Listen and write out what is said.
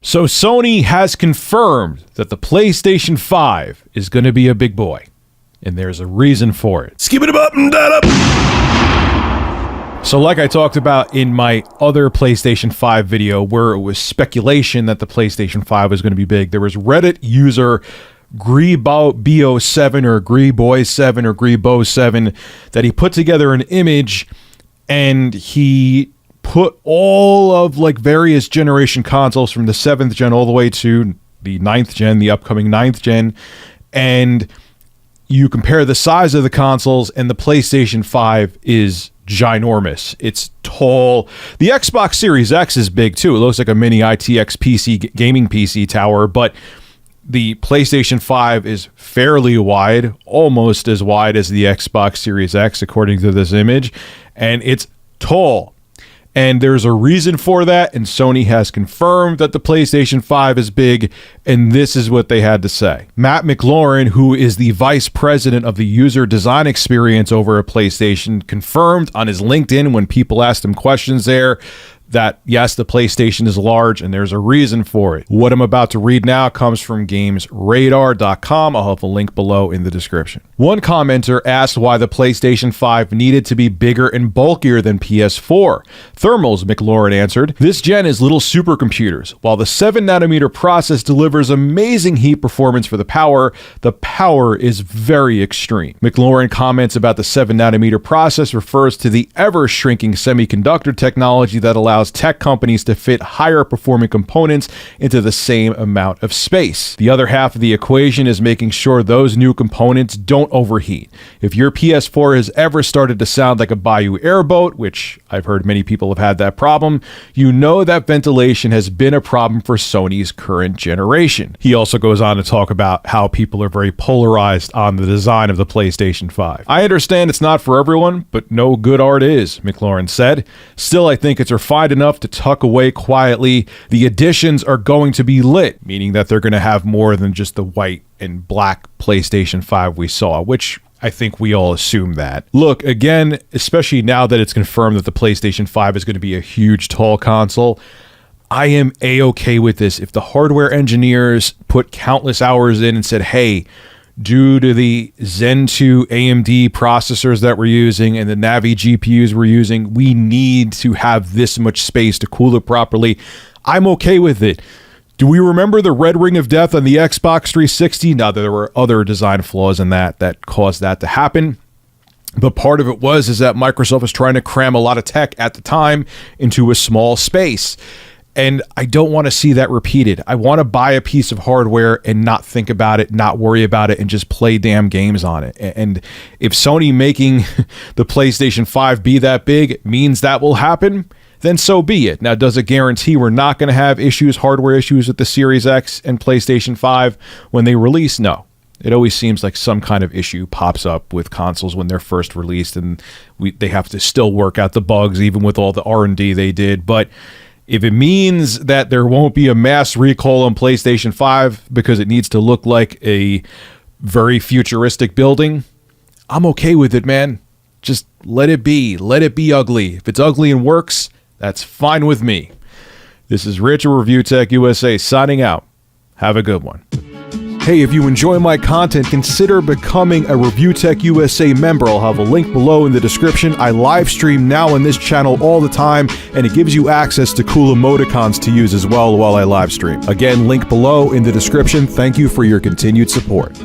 So Sony has confirmed that the PlayStation 5 is going to be a big boy. And there's a reason for it. Skip it up and that up. So like I talked about in my other PlayStation 5 video where it was speculation that the PlayStation 5 was going to be big, there was Reddit user Greebo7 or Greeboy7 or Greebo7 that he put together an image and he put all of like various generation consoles from the 7th gen all the way to the 9th gen, the upcoming 9th gen, and you compare the size of the consoles and the PlayStation 5 is ginormous. It's tall. The Xbox Series X is big too. It looks like a mini ITX PC gaming PC tower, but the PlayStation 5 is fairly wide, almost as wide as the Xbox Series X according to this image, and it's tall. And there's a reason for that, and Sony has confirmed that the PlayStation 5 is big, and this is what they had to say. Matt McLaurin, who is the vice president of the user design experience over at PlayStation, confirmed on his LinkedIn when people asked him questions there that, yes, the PlayStation is large, and there's a reason for it. What I'm about to read now comes from GamesRadar.com. I'll have a link below in the description. One commenter asked why the PlayStation 5 needed to be bigger and bulkier than PS4. Thermals, McLaurin answered. This gen is little supercomputers. While the 7nm process delivers amazing heat performance for the power is very extreme. McLaurin comments about the 7nm process refers to the ever-shrinking semiconductor technology that allows tech companies to fit higher performing components into the same amount of space. The other half of the equation is making sure those new components don't overheat. If your PS4 has ever started to sound like a Bayou airboat, which I've heard many people have had that problem, you know that ventilation has been a problem for Sony's current generation. He also goes on to talk about how people are very polarized on the design of the PlayStation 5. I understand it's not for everyone, but no good art is, McLaurin said. Still, I think it's refined enough to tuck away quietly. The additions are going to be lit, meaning that they're going to have more than just the white and black PlayStation 5 we saw, which I think we all assume that. Look, again, especially now that it's confirmed that the PlayStation 5 is going to be a huge, tall console, I am A-okay with this. If the hardware engineers put countless hours in and said, hey, due to the Zen 2 AMD processors that we're using and the Navi GPUs we're using, we need to have this much space to cool it properly, I'm okay with it. Do we remember the red ring of death on the Xbox 360? Now, there were other design flaws in that caused that to happen. But part of it is that Microsoft was trying to cram a lot of tech at the time into a small space. And I don't want to see that repeated. I want to buy a piece of hardware and not think about it, not worry about it, and just play damn games on it. And if Sony making the PlayStation 5 be that big means that will happen, then so be it. Now, does it guarantee we're not going to have hardware issues with the Series X and PlayStation 5 when they release? No. It always seems like some kind of issue pops up with consoles when they're first released, and they have to still work out the bugs, even with all the R&D they did. But if it means that there won't be a mass recall on PlayStation 5 because it needs to look like a very futuristic building, I'm okay with it, man. Just let it be. Let it be ugly. If it's ugly and works, that's fine with me. This is Rich of Review Tech USA signing out. Have a good one. Hey, if you enjoy my content, consider becoming a Review Tech USA member. I'll have a link below in the description. I live stream now on this channel all the time, and it gives you access to cool emoticons to use as well while I live stream. Again, link below in the description. Thank you for your continued support.